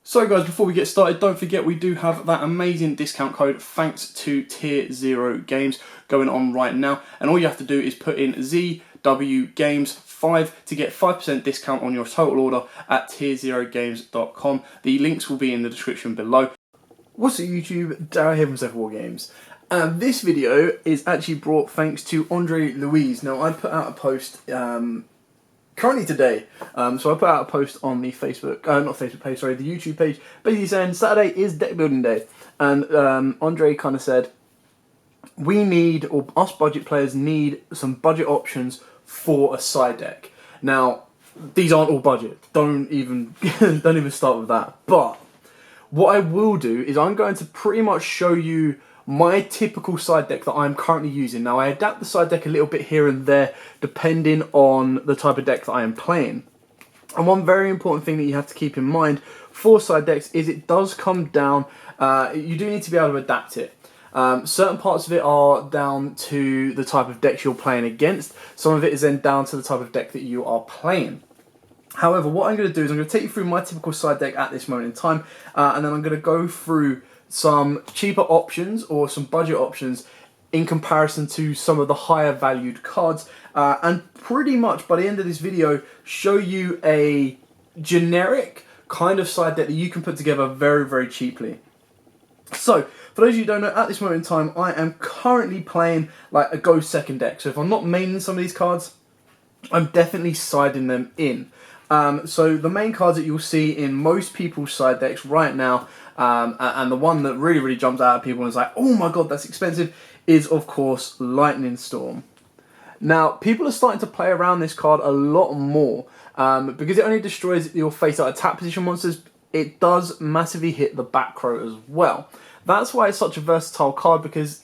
So guys, before we get started, don't forget we do have that amazing discount code thanks to Tier 0 Games going on right now. And all you have to do is put in ZW Games 5 to get 5% discount on your total order at tier0games.com. The links will be in the description below. What's up YouTube, Darryl here from Seven War Games. And this video is actually brought thanks to Andre Louise. Now I put out a post currently today, so I put out a post on the Facebook, not Facebook page, sorry, the YouTube page, basically saying Saturday is deck building day, and Andre kind of said, we need, or us budget players need some budget options for a side deck. Now, these aren't all budget, don't even start with that, but what I will do is I'm going to pretty much show you my typical side deck that I'm currently using. Now I adapt the side deck a little bit here and there depending on the type of deck that I am playing. And one very important thing that you have to keep in mind for side decks is it does come down, you do need to be able to adapt it. Certain parts of it are down to the type of decks you're playing against. Some of it is then down to the type of deck that you are playing. However, what I'm going to do is I'm going to take you through my typical side deck at this moment in time, and then I'm going to go through some cheaper options or some budget options in comparison to some of the higher valued cards, and pretty much by the end of this video show you a generic kind of side deck that you can put together very, very cheaply. So, for those of you who don't know, at this moment in time I am currently playing like a go second deck. So if I'm not maining some of these cards, I'm definitely siding them in. So the main cards that you'll see in most people's side decks right now, and the one that really jumps out at people and is like, oh my god, that's expensive, is of course Lightning Storm. Now, people are starting to play around this card a lot more, because it only destroys your face out of tap position monsters. It does massively hit the back row as well. That's why it's such a versatile card, because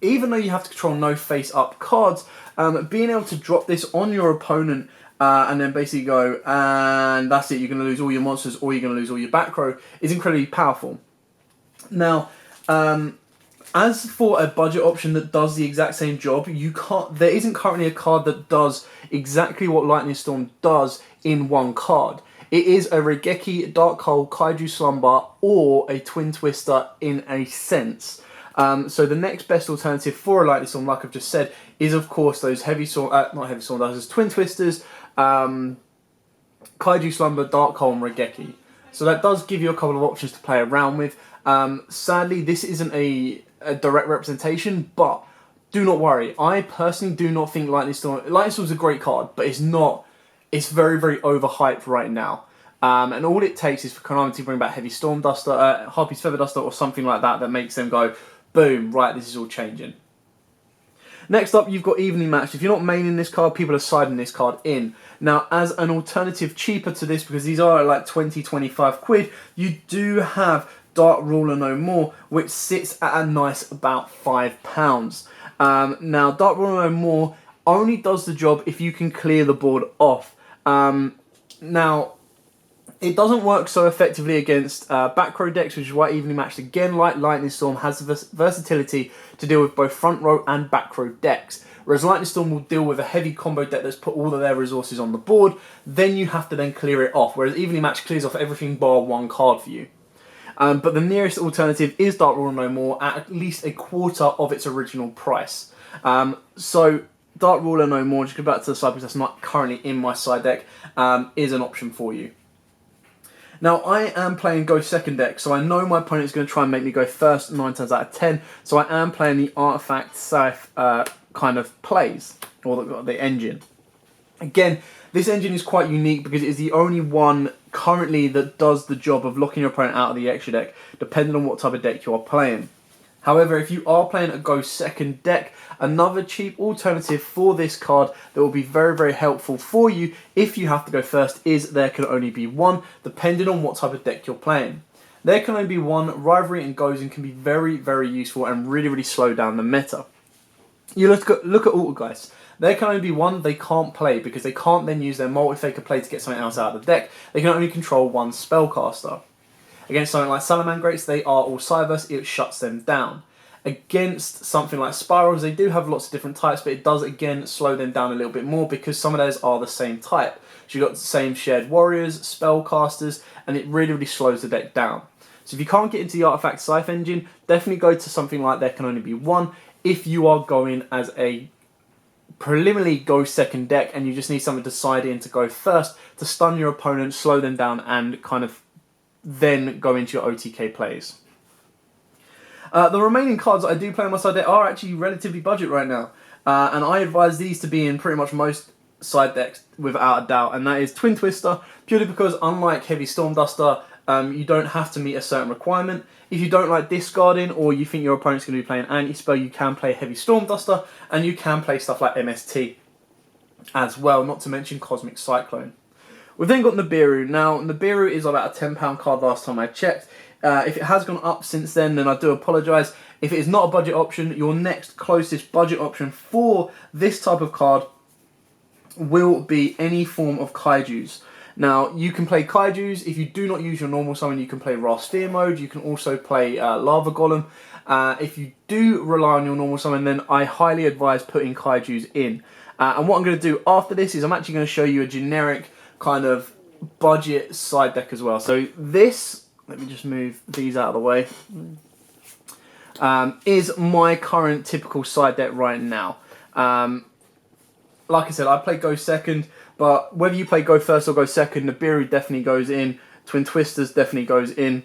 even though you have to control no face up cards, being able to drop this on your opponent and then basically go, and that's it, you're going to lose all your monsters or you're going to lose all your back row, is incredibly powerful. Now, as for a budget option that does the exact same job, there isn't currently a card that does exactly what Lightning Storm does in one card. It is a Regeki, Dark Hole, Kaijus Slumber, or a Twin Twister in a sense. So the next best alternative for a Lightning Storm, like I've just said, is of course those not heavy sword dozers, Twin Twisters, Kaiju Slumber, Dark Hole, and Regeki. So that does give you a couple of options to play around with. Sadly, this isn't a direct representation, but do not worry. I personally do not think Lightning Storm is a great card, but it's not. It's very overhyped right now. And all it takes is for Konami to bring back Heavy Storm Duster, Harpy's Feather Duster, or something like that makes them go, boom, right, this is all changing. Next up, you've got Evenly Matched. If you're not maining this card, people are siding this card in. Now, as an alternative cheaper to this, because these are like 20-25 quid, you do have Dark Ruler No More, which sits at a nice about £5. Now, Dark Ruler No More only does the job if you can clear the board off. Now, it doesn't work so effectively against back row decks, which is why Evenly Matched, again, like Lightning Storm, has the versatility to deal with both front row and back row decks. Whereas Lightning Storm will deal with a heavy combo deck that's put all of their resources on the board, then you have to then clear it off, whereas Evenly Matched clears off everything bar one card for you. But the nearest alternative is Dark Ruler No More at least a quarter of its original price. So Dark Ruler No More, just go back to the side because that's not currently in my side deck, is an option for you. Now, I am playing go second deck, so I know my opponent is going to try and make me go first 9 times out of 10, so I am playing the Artifact Scythe kind of plays, or the engine. Again, this engine is quite unique because it is the only one currently that does the job of locking your opponent out of the extra deck, depending on what type of deck you are playing. However, if you are playing a go second deck, another cheap alternative for this card that will be very helpful for you if you have to go first is There Can Only Be One, depending on what type of deck you're playing. There Can Only Be One, Rivalry and Gozing can be very useful and really slow down the meta. You look at Altergeist. There Can Only Be One, they can't play because they can't then use their multi-faker play to get something else out of the deck. They can only control one spellcaster. Against something like Salamangrates, they are all Cyverse, it shuts them down. Against something like Spirals, they do have lots of different types, but it does again slow them down a little bit more because some of those are the same type. So you've got the same shared warriors, spellcasters, and it really, really slows the deck down. So if you can't get into the Artifact Scythe engine, definitely go to something like There Can Only Be One if you are going as a preliminary go second deck and you just need something to side in to go first to stun your opponent, slow them down, and kind of then go into your OTK plays. The remaining cards that I do play on my side deck are actually relatively budget right now. And I advise these to be in pretty much most side decks without a doubt. And that is Twin Twister, purely because unlike Heavy Storm Duster, you don't have to meet a certain requirement. If you don't like discarding or you think your opponent's going to be playing anti-spell, you can play Heavy Storm Duster and you can play stuff like MST as well, not to mention Cosmic Cyclone. We've then got Nibiru. Now, Nibiru is about a £10 card last time I checked. If it has gone up since then I do apologise. If it is not a budget option, your next closest budget option for this type of card will be any form of Kaijus. Now, you can play Kaijus. If you do not use your normal summon, you can play Raw mode. You can also play Lava Golem. If you do rely on your normal summon, then I highly advise putting Kaijus in. And what I'm going to do after this is I'm actually going to show you a generic kind of budget side deck as well. So this, let me just move these out of the way, is my current typical side deck right now. Like I said, I play Go Second, but whether you play Go First or Go Second, Nibiru definitely goes in, Twin Twisters definitely goes in.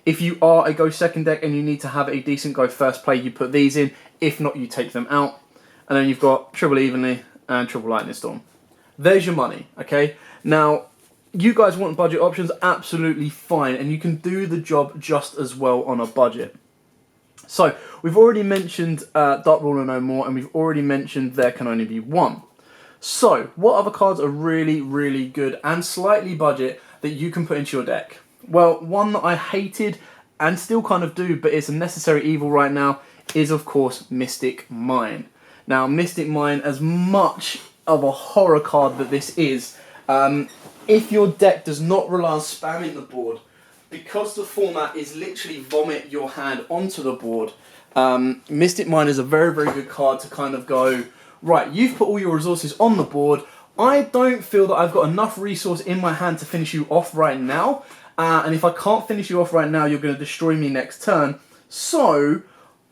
If you are a Go Second deck and you need to have a decent Go First play, you put these in. If not, you take them out. And then you've got Triple Evenly and Triple Lightning Storm. There's your money, okay? Now, you guys want budget options, absolutely fine, and you can do the job just as well on a budget. So, we've already mentioned Dark Ruler No More, and we've already mentioned There Can Only Be One. So, what other cards are really, really good and slightly budget that you can put into your deck? Well, one that I hated and still kind of do, but it's a necessary evil right now, is of course Mystic Mine. Now, Mystic Mine, as much of a horror card that this is, if your deck does not rely on spamming the board, because the format is literally vomit your hand onto the board, Mystic Mine is a very, very good card to kind of go, right, you've put all your resources on the board, I don't feel that I've got enough resource in my hand to finish you off right now, and if I can't finish you off right now, you're going to destroy me next turn, so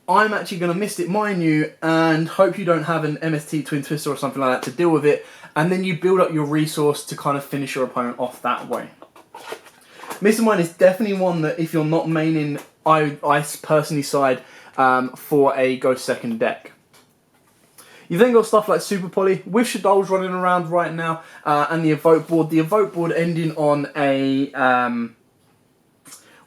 I'm actually going to Mystic Mine you and hope you don't have an MST Twin Twister or something like that to deal with it, and then you build up your resource to kind of finish your opponent off that way. Mystic Mine is definitely one that if you're not maining, I personally side for a Go Second deck. You've then got stuff like Super Poly, with Shadows running around right now, and the Evoke board. The Evoke board ending on a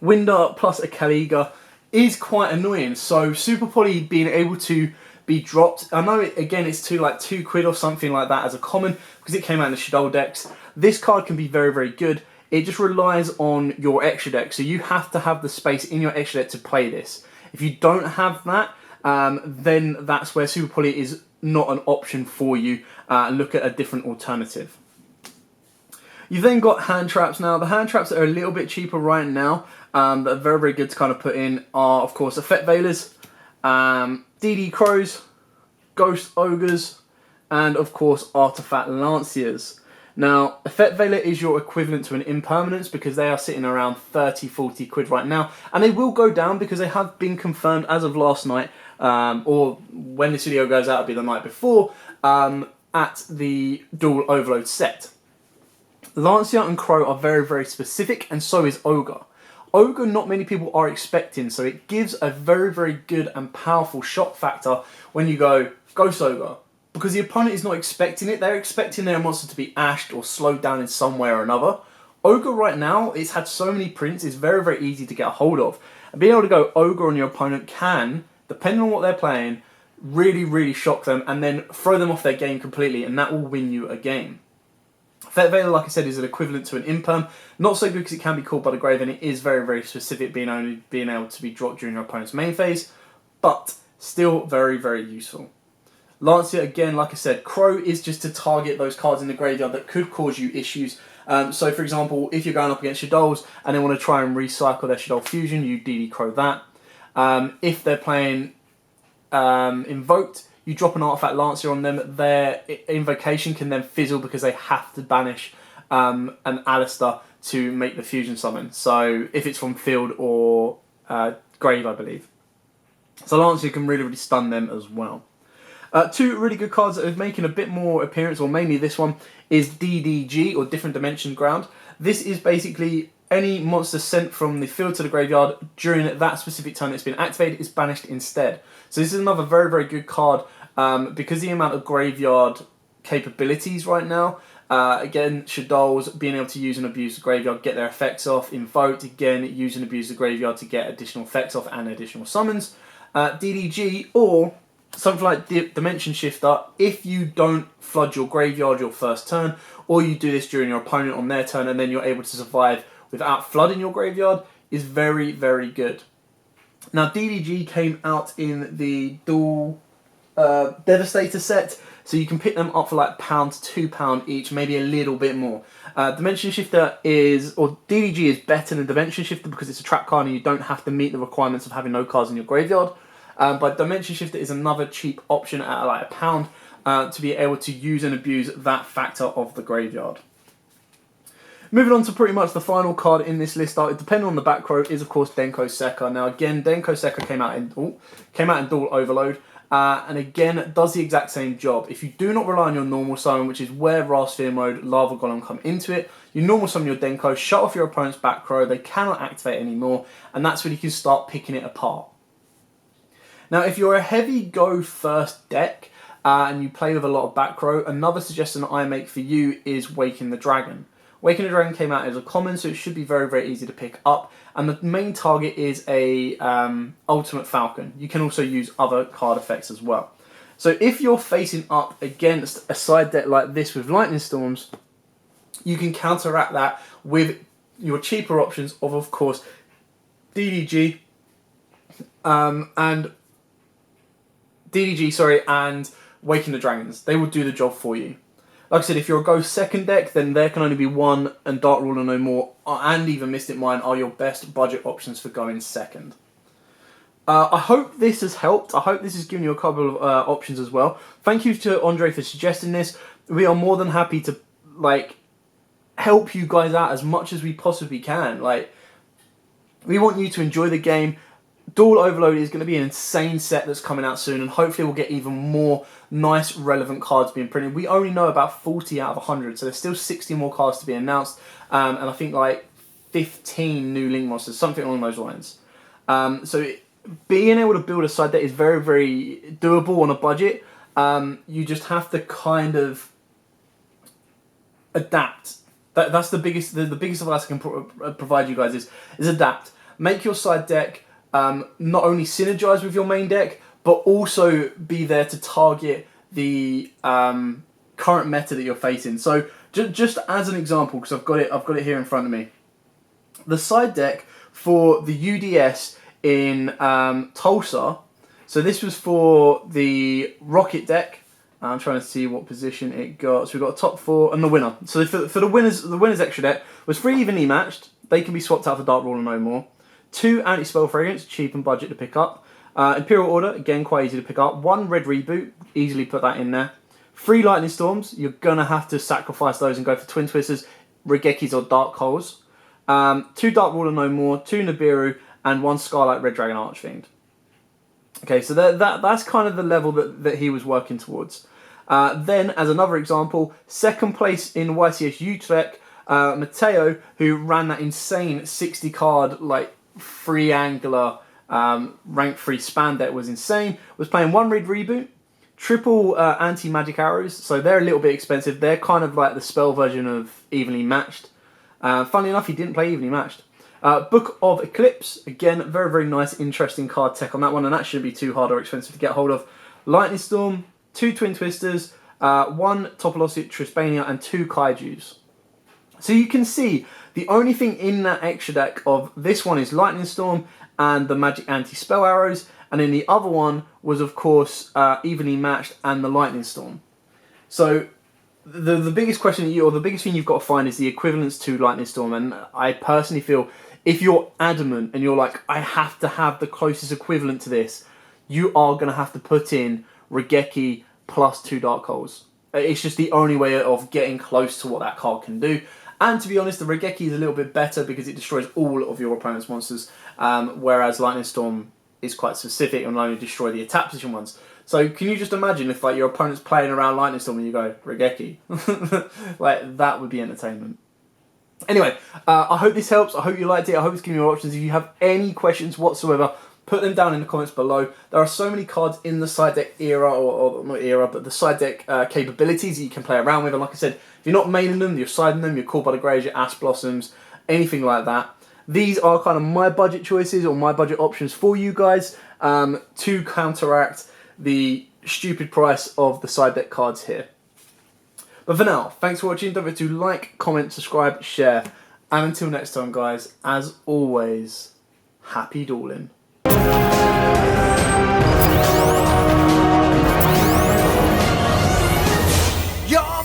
Winder plus a Kaliga is quite annoying. So Super Poly being able to be dropped, I know again it's to like £2 or something like that as a common, because it came out in the Shadow decks. This card can be very, very good. It just relies on your extra deck, so you have to have the space in your extra deck to play this. If you don't have that, then that's where Super Poly is not an option for you. Look at a different alternative. You've then got hand traps. Now, the hand traps that are a little bit cheaper right now, that are very, very good to kind of put in, are, of course, Effect Veilers, DD Crows, Ghost Ogres, and, of course, Artifact Lanciers. Now, Effect Veiler is your equivalent to an Impermanence because they are sitting around 30-40 quid right now, and they will go down because they have been confirmed as of last night, or when this video goes out, it'll be the night before, at the Dual Overload set. Lancia and Crow are very, very specific, and so is Ogre. Ogre, not many people are expecting, so it gives a very, very good and powerful shock factor when you go Ghost Ogre. Because the opponent is not expecting it, they're expecting their monster to be ashed or slowed down in some way or another. Ogre right now, it's had so many prints, it's very, very easy to get a hold of. And being able to go Ogre on your opponent can, depending on what they're playing, really, really shock them and then throw them off their game completely, and that will win you a game. Effect Veiler, like I said, is an equivalent to an Imperm. Not so good because it can be called by the grave, and it is very, very specific, being able to be dropped during your opponent's main phase, but still very, very useful. Lancia, again, like I said, Crow is just to target those cards in the graveyard that could cause you issues. So, for example, if you're going up against Shadows and they want to try and recycle their Shadow Fusion, you DD Crow that. If they're playing Invoked, you drop an Artifact Lancia on them. Their invocation can then fizzle because they have to banish an Alistair to make the fusion summon. So if it's from field or grave, I believe. So Lancia can really, really stun them as well. Two really good cards that are making a bit more appearance, or mainly this one, is DDG, or Different Dimension Ground. This is basically any monster sent from the field to the graveyard during that specific turn it's been activated is banished instead. So this is another very, very good card because the amount of graveyard capabilities right now. Again, Shaddolls being able to use and abuse the graveyard, get their effects off. Invoked, again, use and abuse the graveyard to get additional effects off and additional summons. DDG, or something like Dimension Shifter, if you don't flood your graveyard your first turn, or you do this during your opponent on their turn, and then you're able to survive without flooding your graveyard, is very, very good. Now, DDG came out in the dual Devastator set, so you can pick them up for like £1 to £2 each, maybe a little bit more. Dimension Shifter is, or DDG is better than Dimension Shifter because it's a trap card and you don't have to meet the requirements of having no cards in your graveyard. But Dimension Shifter is another cheap option at like £1 to be able to use and abuse that factor of the graveyard. Moving on to pretty much the final card in this list, depending on the back row, is of course Denko Sekka. Now again, Denko Sekka came out in Dual Overload, and again does the exact same job. If you do not rely on your normal summon, which is where Rasphere Mode, Lava Golem come into it, you normal summon your Denko, shut off your opponent's back row, they cannot activate anymore, and that's when you can start picking it apart. Now, if you're a heavy go first deck and you play with a lot of back row, another suggestion I make for you is Waking the Dragon. Waking the Dragon came out as a common, so it should be very, very easy to pick up. And the main target is a Ultimate Falcon. You can also use other card effects as well. So if you're facing up against a side deck like this with Lightning Storms, you can counteract that with your cheaper options of course, DDG and Waking the Dragons. They will do the job for you. Like I said, if you're a Go second deck, then there can only be one, and Dark Ruler No More and even Mystic Mine are your best budget options for going second. I hope this has helped. I hope this has given you a couple of options as well. Thank you to Andre for suggesting this. We are more than happy to help you guys out as much as we possibly can. We want you to enjoy the game. Dual Overload is going to be an insane set that's coming out soon, and hopefully we'll get even more nice, relevant cards being printed. We only know about 40 out of 100, so there's still 60 more cards to be announced, and I think 15 new Link Monsters, something along those lines. So being able to build a side deck is very, very doable on a budget. You just have to kind of adapt. That's the biggest advice I can provide you guys is adapt. Make your side deck not only synergize with your main deck, but also be there to target the current meta that you're facing. So just as an example, because I've got it here in front of me, the side deck for the UDS in Tulsa. So this was for the Rocket deck. I'm trying to see what position it got. So we've got a top 4 and the winner. So for the winners extra deck was 3 evenly matched. They can be swapped out for Dark Ruler No More. 2 Anti-Spell Fragrance, cheap and budget to pick up. Imperial Order, again quite easy to pick up. 1 Red Reboot, easily put that in there. 3 Lightning Storms, you're going to have to sacrifice those and go for Twin Twisters, Regekis or Dark Coals. 2 Dark Ruler No More, 2 Nibiru, and 1 Scarlet Red Dragon Archfiend. Okay, so that's kind of the level that he was working towards. Then, as another example, second place in YCS Utrecht, Matteo, who ran that insane 60 card, 3 angular, rank 3 span deck, was insane, was playing 1 Red Reboot, triple anti-magic arrows, so they're a little bit expensive. They're kind of like the spell version of Evenly Matched. Funnily enough, he didn't play Evenly Matched. Book of Eclipse, again, very, very nice, interesting card tech on that one, and that shouldn't be too hard or expensive to get hold of. Lightning Storm, 2 Twin Twisters, 1 Topologic Trispania, and 2 Kaijus. So you can see, the only thing in that extra deck of this one is Lightning Storm and the Magic Anti-Spell Arrows, and then the other one was, of course, Evenly Matched and the Lightning Storm. So the biggest question the biggest thing you've got to find is the equivalence to Lightning Storm, and I personally feel if you're adamant and you're like, I have to have the closest equivalent to this, you are going to have to put in Regeki plus 2 Dark Holes. It's just the only way of getting close to what that card can do. And to be honest, the Regeki is a little bit better because it destroys all of your opponent's monsters, whereas Lightning Storm is quite specific and will only destroy the attack position ones. So can you just imagine if like your opponent's playing around Lightning Storm and you go, Regeki? Like, that would be entertainment. Anyway, I hope this helps. I hope you liked it. I hope it's giving you options. If you have any questions whatsoever, put them down in the comments below. There are so many cards in the side deck era, or not era, but the side deck capabilities that you can play around with. And like I said, if you're not maining them, you're siding them, you're Called by the Graves, your Ash Blossoms, anything like that. These are kind of my budget choices or my budget options for you guys to counteract the stupid price of the side deck cards here. But for now, thanks for watching. Don't forget to like, comment, subscribe, share. And until next time, guys, as always, happy dueling. Yo!